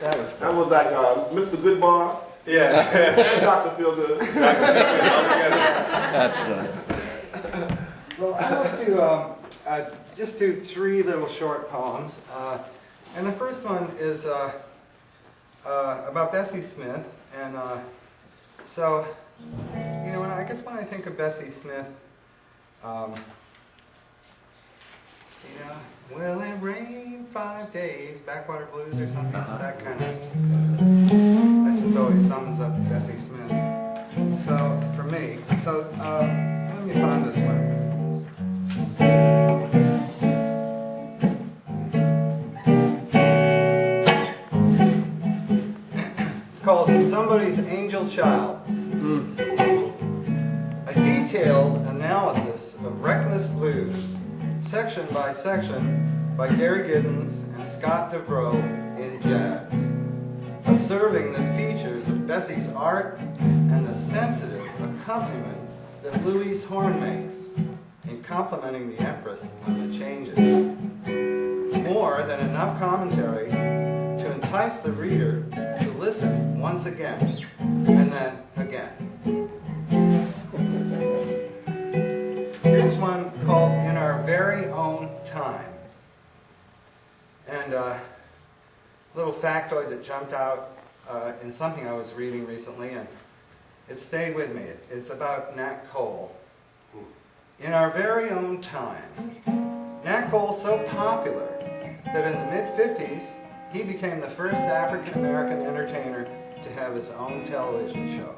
That was like Mr. Goodbar. Yeah. And Dr. Feelgood. That's nice. Well, I'd like to just do 3 little short poems. And the first one is about Bessie Smith. And so, you know, I guess when I think of Bessie Smith, yeah, will it rain 5 days, Backwater Blues or something, it's that kind of, that just always sums up Bessie Smith. So, for me, so let me find this one. It's called Somebody's Angel Child. A detailed analysis of reckless blues, section by section, by Gary Giddens and Scott Devereaux in jazz. Observing the features of Bessie's art and the sensitive accompaniment that Louise Horn makes in complimenting the Empress on the changes. More than enough commentary to entice the reader to listen once again and then again. Here's one called In Our Very Own Time. And a little factoid that jumped out in something I was reading recently, and it stayed with me. It's about Nat Cole. In our very own time, Nat Cole so popular that in the mid-50s, he became the first African-American entertainer to have his own television show.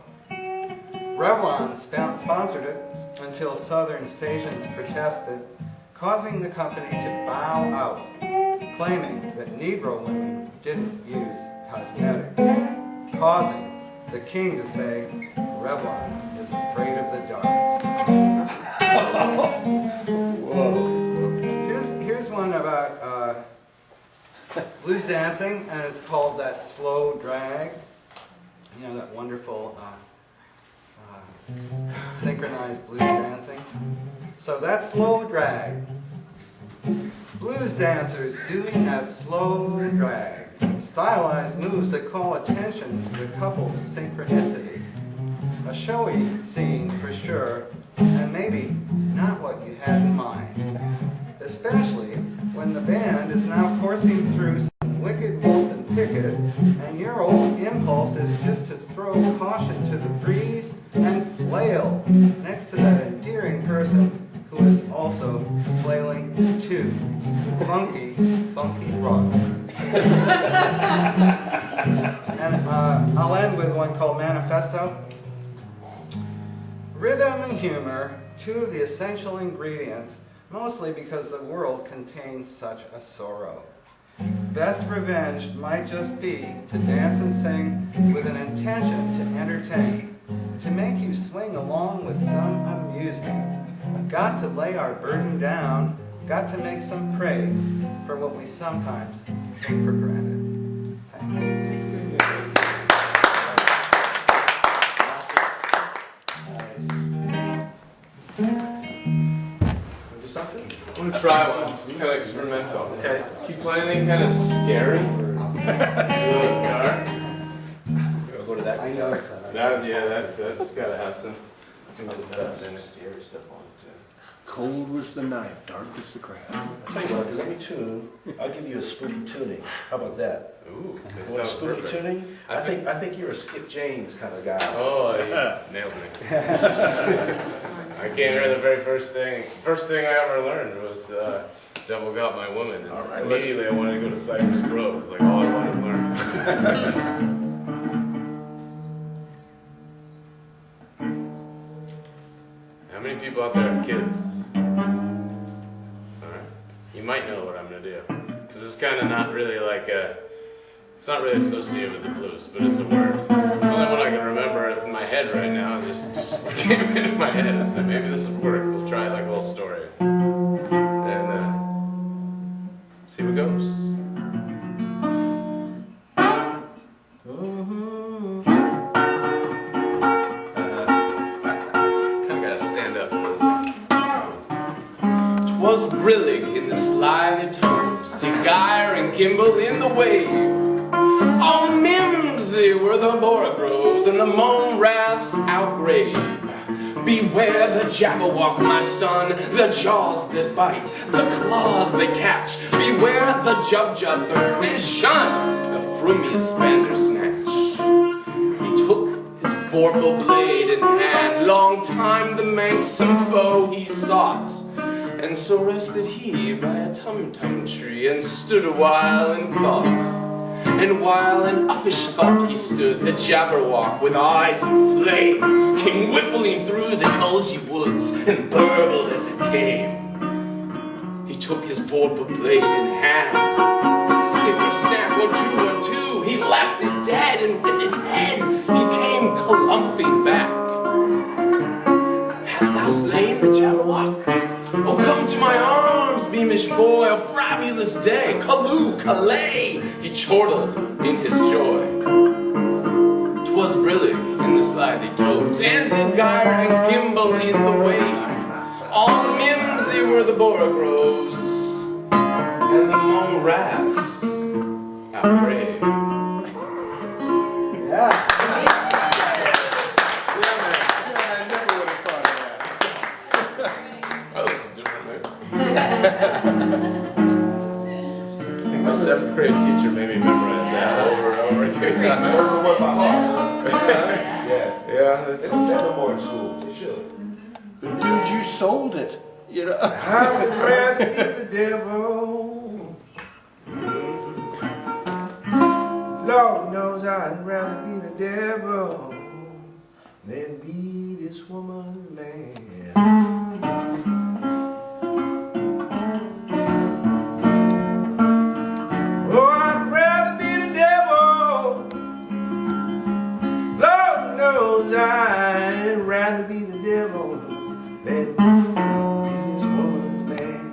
Revlon sponsored it until Southern stations protested, causing the company to bow out, claiming that Negro women didn't use cosmetics, causing the king to say, Revlon is afraid of the dark. Here's one about blues dancing, and it's called That Slow Drag. You know, that wonderful synchronized blues dancing. So that slow drag. Blues dancers doing that slow drag. Stylized moves that call attention to the couple's synchronicity. A showy scene for sure, and maybe not what you had in mind. Especially when the band is now coursing through some wicked Wilson Pickett, and your old impulse is just to throw caution to the breeze and flail next to that endearing person who is also flailing too. Funky, funky rock. And I'll end with one called Manifesto. Rhythm and humor, 2 of the essential ingredients, mostly because the world contains such a sorrow. Best revenge might just be to dance and sing with an intention to entertain, to make you swing along with some amusement. Got to lay our burden down, got to make some praise for what we sometimes take for granted. Thanks. Something? I'm gonna try one. It's kind of experimental. Okay. Keep playing anything kind of scary. We'll go to that guitar. That's gotta have some other stuff in it. Scary stuff on it too. Cold was the night, dark was the crowd. I'll tell you what, let me tune. I'll give you a spooky tuning. How about that? Ooh, that You want sounds spooky perfect. tuning? I think you're a Skip James kind of guy. Oh, you nailed me. I can't remember the very first thing. First thing I ever learned was Devil Got My Woman. And right, immediately I wanted to go to Cypress Grove. It was like all I wanted to learn. How many people out there have kids? Alright. You might know what I'm going to do. Because it's kind of not really like a... It's not really associated with the blues, but it's a word. It's the only one I can remember in my head right now. It just came in my head. I said, maybe this would work. We'll try like a little story. And see what goes. Kinda gotta stand up for this one. 'Twas brillig in the slithy tones, to gyre and gimble in the wave. All mimsy were the borogoves and the mome raths outgrabe. Beware the Jabberwock, my son, the jaws that bite, the claws that catch. Beware the Jubjub bird and shun the frumious Bandersnatch. He took his vorpal blade in hand, long time the manxome foe he sought. And so rested he by a tum-tum tree and stood a while in thought. And while in uffish thought he stood, the Jabberwock with eyes of flame came whiffling through the tulgey woods and burbled as it came. He took his vorpal blade in hand. Snipper snap, 1 2 1 2. He left it dead, and with its head he came columphing back. Hast thou slain the Jabberwock? Oh, come to my arms, beamish boy, a fabulous day, Callooh, Calais, he chortled in his joy. 'Twas brillig in the slithy toves, and did gyre and gimble in the wave. All mimsy were the borogoves, and the mome raths outbrave. Yeah. My 7th grade teacher made me memorize that over and over again. Remember what by heart. Yeah. Yeah, They it's. don't get no more in school. They should. But dude, you sold it. You know. I would rather be the devil. Lord knows I'd rather be the devil than be this woman's man. Oh, I'd rather be the devil. Lord knows I'd rather be the devil than be this woman's man.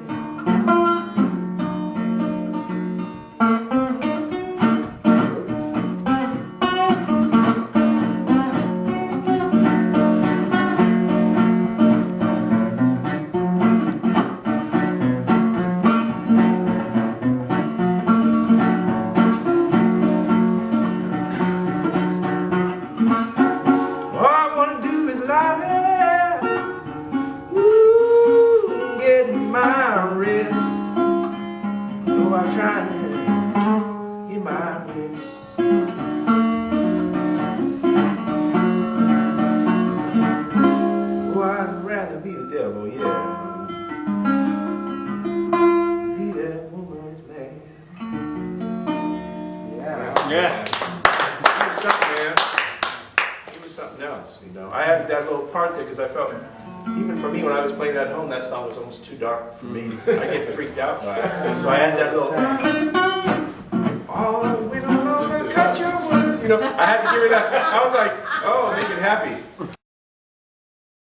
All I wanna do is lie there, ooh, getting my rest. Oh, I'm trying to get my rest. Oh, I'd rather be the devil, yeah. Be that woman's man. Yeah. Yeah. Give me something, man. Give me something else, you know. I added that little part there because I felt, even for me, when I was playing that at home, that song was almost too dark for me. I get freaked out by it. So I added that little, oh, we don't know how to cut your wood. You know, I had to give it up. I was like, oh, make it happy.